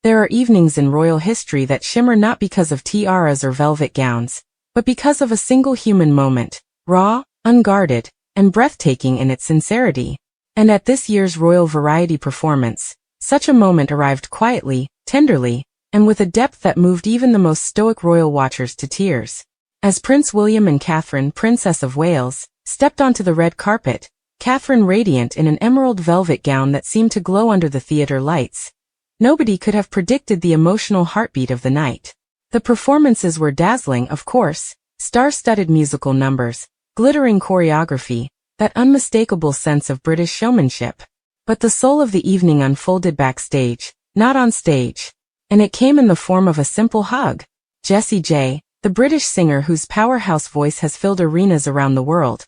There are evenings in royal history that shimmer not because of tiaras or velvet gowns, but because of a single human moment, raw, unguarded, and breathtaking in its sincerity. And at this year's Royal Variety performance, such a moment arrived quietly, tenderly, and with a depth that moved even the most stoic royal watchers to tears. As Prince William and Catherine, Princess of Wales, stepped onto the red carpet, Catherine radiant in an emerald velvet gown that seemed to glow under the theater lights, nobody could have predicted the emotional heartbeat of the night. The performances were dazzling, of course, star-studded musical numbers, glittering choreography, that unmistakable sense of British showmanship. But the soul of the evening unfolded backstage, not on stage. And it came in the form of a simple hug. Jessie J, the British singer whose powerhouse voice has filled arenas around the world,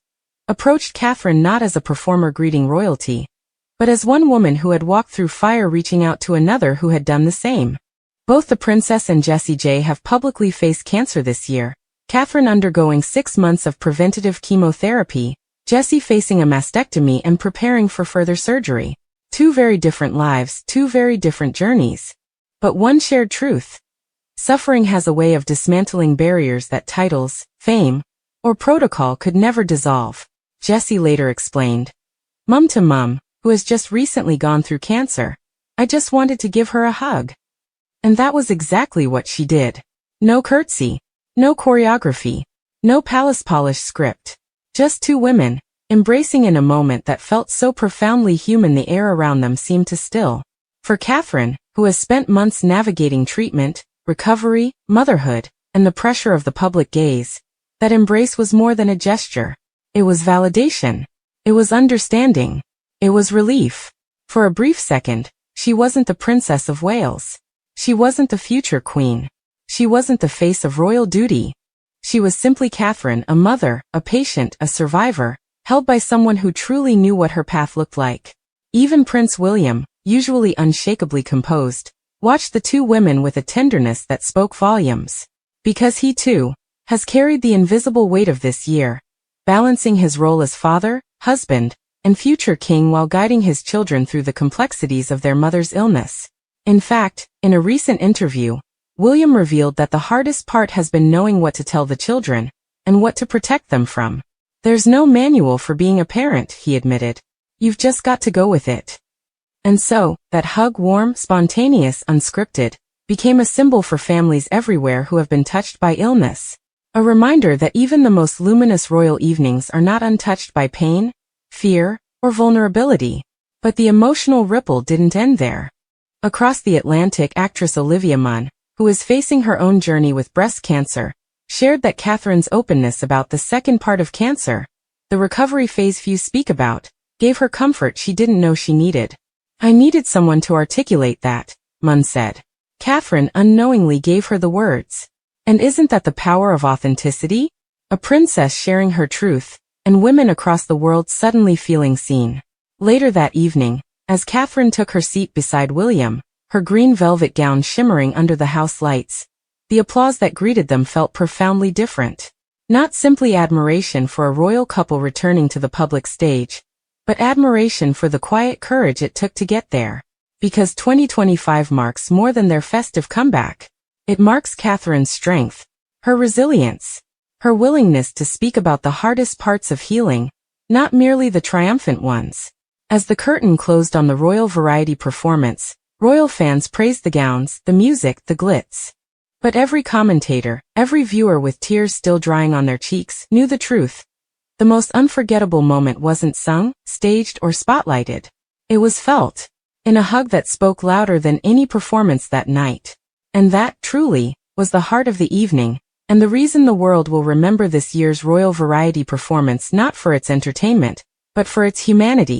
approached Catherine not as a performer greeting royalty, but as one woman who had walked through fire reaching out to another who had done the same. Both the princess and Jessie J have publicly faced cancer this year, Catherine undergoing 6 months of preventative chemotherapy, Jessie facing a mastectomy and preparing for further surgery. 2 very different lives, 2 very different journeys. But one shared truth. Suffering has a way of dismantling barriers that titles, fame, or protocol could never dissolve, Jessie later explained. Mum to Mum, who has just recently gone through cancer, I just wanted to give her a hug. And that was exactly what she did. No curtsy, no choreography, no palace-polished script. Just 2 women, embracing in a moment that felt so profoundly human the air around them seemed to still. For Catherine, who has spent months navigating treatment, recovery, motherhood, and the pressure of the public gaze, that embrace was more than a gesture. It was validation. It was understanding. It was relief. For a brief second, she wasn't the Princess of Wales. She wasn't the future queen. She wasn't the face of royal duty. She was simply Catherine, a mother, a patient, a survivor, held by someone who truly knew what her path looked like. Even Prince William, usually unshakably composed, watched the 2 women with a tenderness that spoke volumes. Because he too has carried the invisible weight of this year, balancing his role as father, husband, and future king while guiding his children through the complexities of their mother's illness. In fact, in a recent interview, William revealed that the hardest part has been knowing what to tell the children, and what to protect them from. There's no manual for being a parent, he admitted. You've just got to go with it. And so, that hug, warm, spontaneous, unscripted, became a symbol for families everywhere who have been touched by illness. A reminder that even the most luminous royal evenings are not untouched by pain, fear, or vulnerability. But the emotional ripple didn't end there. Across the Atlantic, actress Olivia Munn, who is facing her own journey with breast cancer, shared that Catherine's openness about the second part of cancer, the recovery phase few speak about, gave her comfort she didn't know she needed. I needed someone to articulate that, Munn said. Catherine unknowingly gave her the words. And isn't that the power of authenticity? A princess sharing her truth, and women across the world suddenly feeling seen. Later that evening, as Catherine took her seat beside William, her green velvet gown shimmering under the house lights, the applause that greeted them felt profoundly different. Not simply admiration for a royal couple returning to the public stage, but admiration for the quiet courage it took to get there. Because 2025 marks more than their festive comeback. It marks Catherine's strength, her resilience, her willingness to speak about the hardest parts of healing, not merely the triumphant ones. As the curtain closed on the Royal Variety performance, royal fans praised the gowns, the music, the glitz. But every commentator, every viewer with tears still drying on their cheeks, knew the truth. The most unforgettable moment wasn't sung, staged, or spotlighted. It was felt, in a hug that spoke louder than any performance that night. And that, truly, was the heart of the evening, and the reason the world will remember this year's Royal Variety performance not for its entertainment, but for its humanity.